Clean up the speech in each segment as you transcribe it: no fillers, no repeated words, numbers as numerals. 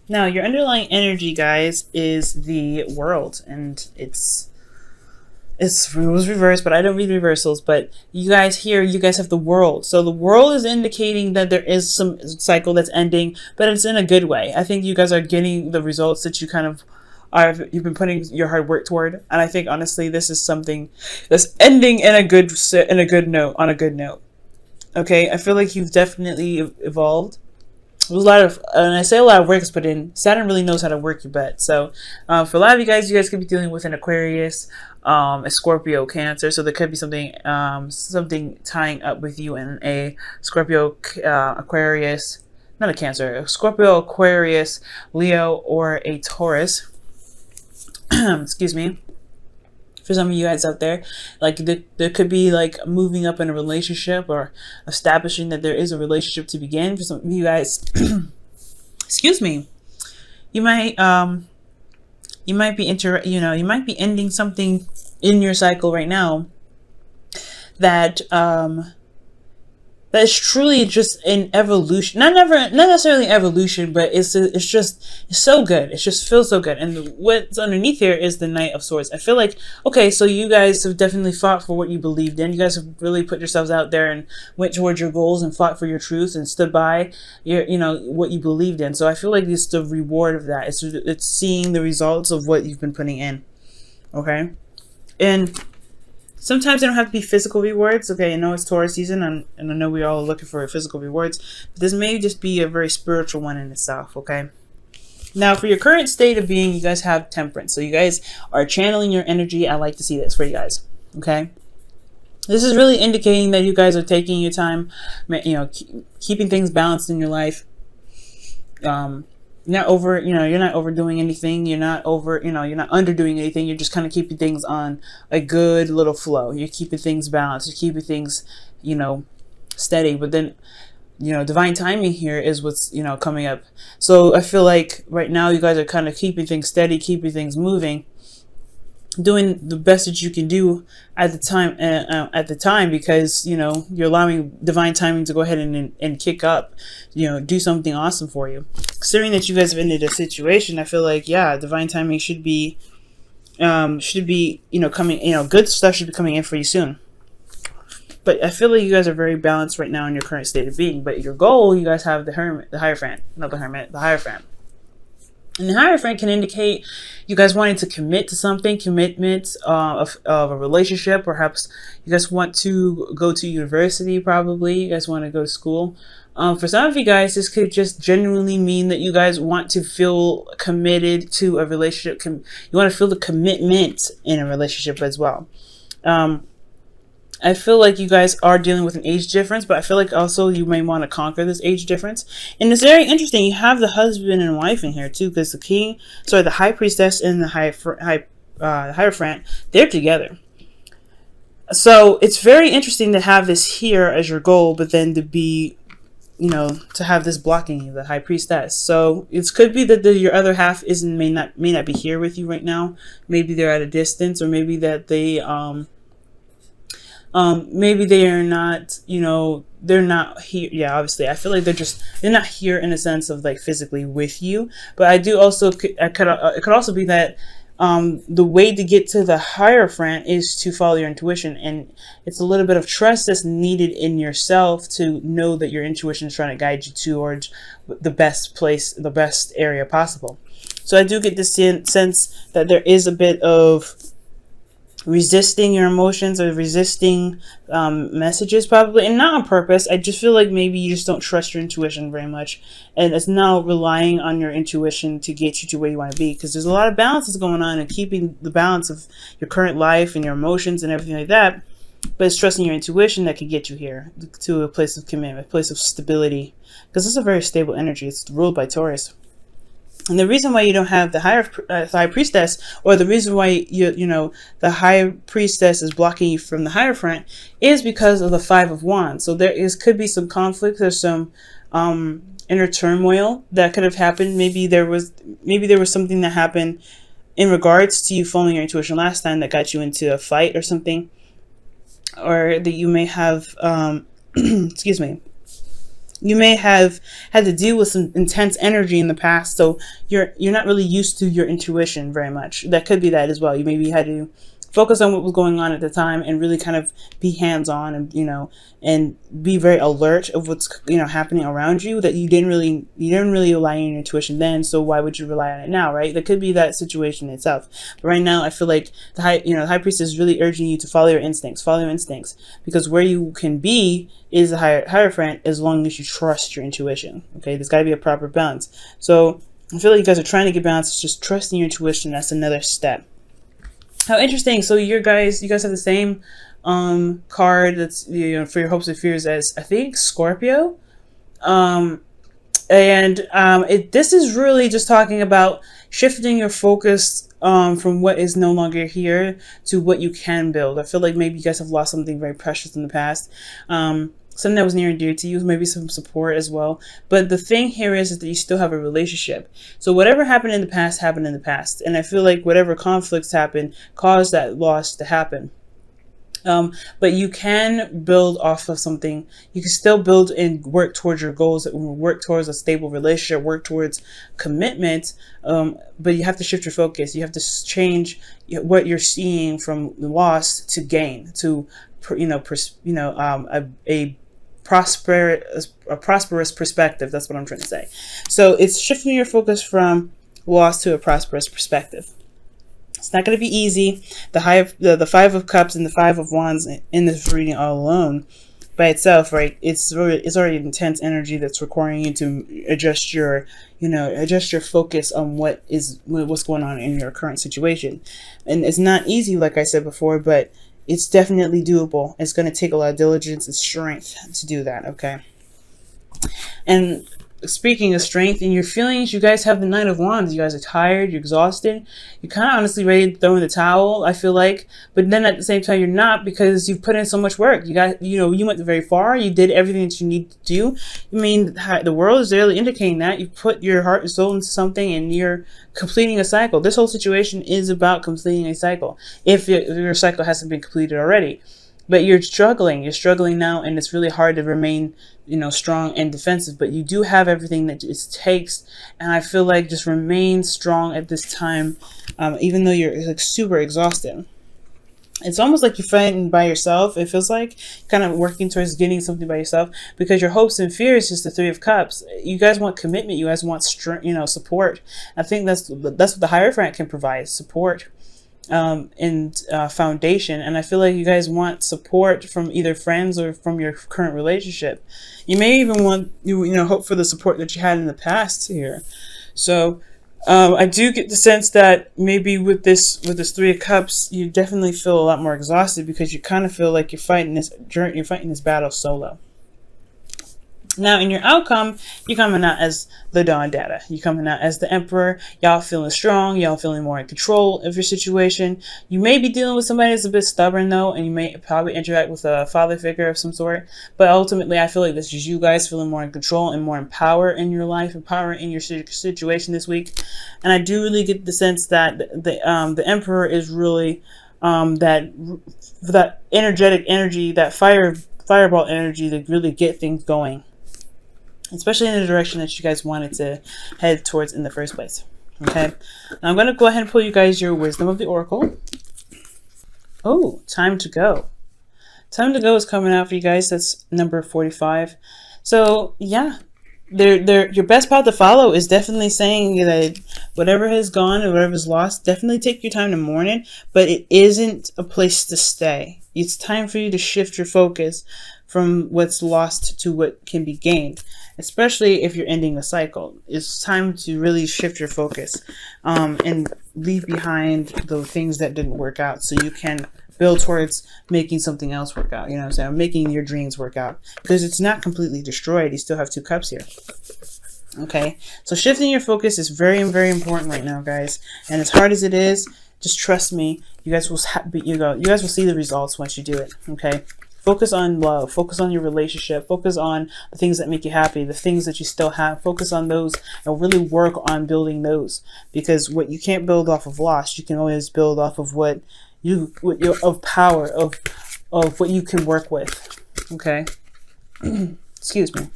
Now, your underlying energy, guys, is the world, and it was reversed, but I don't read reversals. But you guys here, you guys have the world. So the world is indicating that there is some cycle that's ending, but it's in a good way. I think you guys are getting the results that you kind of you've been putting your hard work toward. And I think honestly, this is something that's ending in a good note, on a good note. Okay, I feel like you've definitely evolved. There's a lot of, and I say a lot of work is put in. Saturn really knows how to work your butt. So, for a lot of you guys could be dealing with an Aquarius, a Scorpio, Cancer. So there could be something, something tying up with you in a Scorpio, Aquarius, not a Cancer, a Scorpio, Aquarius, Leo, or a Taurus. Excuse me. For some of you guys out there, like there could be like moving up in a relationship or establishing that there is a relationship to begin. For some of you guys, excuse me, you might be you might be ending something in your cycle right now that that is truly just an evolution, not necessarily evolution, but it's so good. It just feels so good. And what's underneath here is the Knight of Swords. I feel like, okay, so you guys have definitely fought for what you believed in. You guys have really put yourselves out there and went towards your goals and fought for your truth and stood by your, what you believed in. So I feel like it's the reward of that. It's seeing the results of what you've been putting in. Okay, and sometimes they don't have to be physical rewards. Okay, I know it's Taurus season, and I know we're all looking for physical rewards. But this may just be a very spiritual one in itself, okay? Now, for your current state of being, you guys have Temperance. So you guys are channeling your energy. I like to see this for you guys, okay? This is really indicating that you guys are taking your time, keeping things balanced in your life. Not over, you're not overdoing anything. You're not you're not underdoing anything. You're just kind of keeping things on a good little flow. You're keeping things balanced. You're keeping things, steady. But then, divine timing here is what's, coming up. So I feel like right now you guys are kind of keeping things steady, keeping things moving, doing the best that you can do at the time, because you're allowing divine timing to go ahead and kick up, do something awesome for you. Considering that you guys have ended a situation, I feel like, yeah, divine timing should be coming, good stuff should be coming in for you soon. But I feel like you guys are very balanced right now in your current state of being. But your goal, you guys have the Hierophant. And the Hierophant can indicate you guys wanting to commit to something, commitment of a relationship. Perhaps you guys want to go to university, probably. You guys want to go to school. For some of you guys, this could just genuinely mean that you guys want to feel committed to a relationship. You want to feel the commitment in a relationship as well. I feel like you guys are dealing with an age difference, but I feel like also you may want to conquer this age difference. And it's very interesting. You have the husband and wife in here too, because the High Priestess and the Hierophant, they're together. So it's very interesting to have this here as your goal, but then to be, to have this blocking you, the High Priestess. So it could be that your other half may not be here with you right now. Maybe they're at a distance, or maybe that they maybe they are not, they're not here. Yeah, obviously, I feel like they're not here in a sense of like physically with you. But I do also, it could also be that the way to get to the Hierophant is to follow your intuition. And it's a little bit of trust that's needed in yourself to know that your intuition is trying to guide you towards the best place, the best area possible. So I do get this sense that there is a bit of resisting your emotions or resisting messages, probably, and not on purpose. I just feel like maybe you just don't trust your intuition very much, and it's now relying on your intuition to get you to where you want to be, because there's a lot of balances going on, and keeping the balance of your current life and your emotions and everything like that. But it's trusting your intuition that can get you here to a place of commitment, a place of stability, because it's a very stable energy. It's ruled by Taurus. And the reason why you don't have the High Priestess, or the reason why the High Priestess is blocking you from the Hierophant, is because of the Five of Wands. So could be some conflict. There's some inner turmoil that could have happened. Maybe there was something that happened in regards to you following your intuition last time that got you into a fight or something, or that you may have excuse me. You may have had to deal with some intense energy in the past, so you're not really used to your intuition very much. That could be that as well. You maybe had to focus on what was going on at the time and really kind of be hands-on, and and be very alert of what's happening around you, that you didn't really rely on your intuition then, so why would you rely on it now, right? That could be that situation itself. But right now I feel like the high priestess is really urging you to follow your instincts, because where you can be is the hierophant, as long as you trust your intuition. Okay, there's got to be a proper balance. So I feel like you guys are trying to get balance. Just trusting your intuition, that's another step. How interesting. So you guys have the same card that's for your hopes and fears as, I think, Scorpio. This is really just talking about shifting your focus from what is no longer here to what you can build. I feel like maybe you guys have lost something very precious in the past. Something that was near and dear to you, maybe some support as well. But the thing here is that you still have a relationship. So whatever happened in the past happened in the past. And I feel like whatever conflicts happened caused that loss to happen. But you can build off of something. You can still build and work towards your goals, work towards a stable relationship, work towards commitment. But you have to shift your focus. You have to change what you're seeing from loss to gain, to a prosperous perspective. That's what I'm trying to say. So it's shifting your focus from loss to a prosperous perspective. It's not going to be easy. The Five of Cups and the Five of Wands in this reading all alone by itself, right? It's already intense energy that's requiring you to adjust your focus on what's going on in your current situation. And it's not easy, like I said before, but it's definitely doable. It's going to take a lot of diligence and strength to do that, okay? And speaking of strength and your feelings, you guys have the Knight of Wands. You guys are tired, you're exhausted, you're kind of honestly ready to throw in the towel, I feel like. But then at the same time, you're not, because you've put in so much work. You went very far. You did everything that you need to do. I mean, the world is really indicating that you put your heart and soul into something, and you're completing a cycle. This whole situation is about completing a cycle, if your cycle hasn't been completed already. But you're struggling now, and it's really hard to remain strong and defensive, but you do have everything that it takes. And I feel like just remain strong at this time, even though you're like super exhausted. It's almost like you're fighting by yourself. It feels like kind of working towards getting something by yourself, because your hopes and fears is the Three of Cups. You guys want commitment. You guys want support. I think that's what the Hierophant can provide: support and foundation. And I feel like you guys want support from either friends or from your current relationship. You may even want hope for the support that you had in the past here. So I do get the sense that maybe with this Three of Cups, you definitely feel a lot more exhausted, because you kind of feel like you're fighting this battle solo. Now, in your outcome, you're coming out as the Dawn Data. You're coming out as the Emperor. Y'all feeling strong. Y'all feeling more in control of your situation. You may be dealing with somebody that's a bit stubborn, though, and you may probably interact with a father figure of some sort. But ultimately, I feel like this is you guys feeling more in control and more in power in your life and power in your situation this week. And I do really get the sense that the Emperor is really that energetic energy, that fireball energy to really get things going, especially in the direction that you guys wanted to head towards in the first place. Okay, now I'm going to go ahead and pull you guys your Wisdom of the Oracle. Oh, time to go. Time to go is coming out for you guys. That's number 45. So yeah, your best path to follow is definitely saying that whatever has gone and whatever is lost, definitely take your time to mourn it, but it isn't a place to stay. It's time for you to shift your focus from what's lost to what can be gained, especially if you're ending a cycle. It's time to really shift your focus and leave behind the things that didn't work out, so you can build towards making something else work out. You know what I'm saying? Making your dreams work out, because it's not completely destroyed. You still have 2 cups here. Okay, so shifting your focus is very, very important right now, guys. And as hard as it is, just trust me. You guys will you guys will see the results once you do it. Okay. Focus on love. Focus on your relationship. Focus on the things that make you happy, the things that you still have. Focus on those and really work on building those. Because what you can't build off of loss, you can always build off of what power of what you can work with. Okay. Excuse me.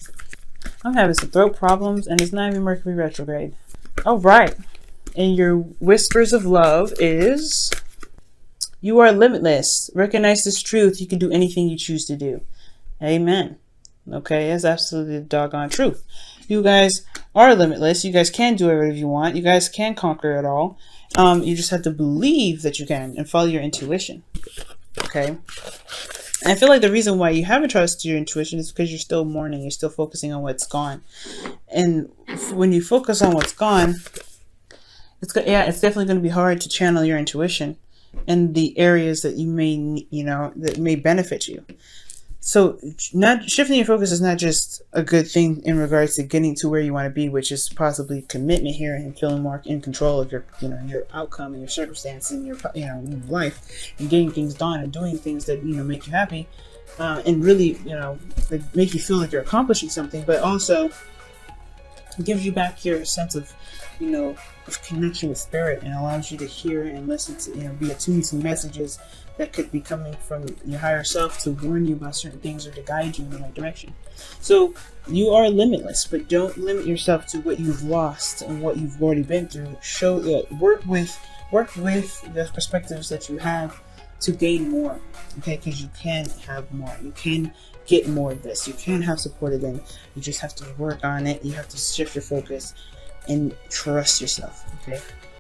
I'm having some throat problems, and it's not even Mercury retrograde. All right. And your whispers of love is, you are limitless. Recognize this truth. You can do anything you choose to do. Amen. Okay, that's absolutely the doggone truth. You guys are limitless. You guys can do whatever you want. You guys can conquer it all. You just have to believe that you can and follow your intuition. Okay. And I feel like the reason why you haven't trusted your intuition is because you're still mourning. You're still focusing on what's gone. And when you focus on what's gone, it's definitely going to be hard to channel your intuition in the areas that you may, that may benefit you. So not shifting your focus is not just a good thing in regards to getting to where you want to be, which is possibly commitment here and feeling more in control of your, your outcome and your circumstance and your, life, and getting things done and doing things that, make you happy, and really, that make you feel like you're accomplishing something, but also gives you back your sense of, of connection with spirit, and allows you to hear and listen to, be attuned to messages that could be coming from your higher self to warn you about certain things or to guide you in the right direction. So you are limitless, but don't limit yourself to what you've lost and what you've already been through. Work with the perspectives that you have to gain more. Okay, because you can have more. You can get more of this. You can have support again. You just have to work on it. You have to shift your focus and trust yourself. Okay.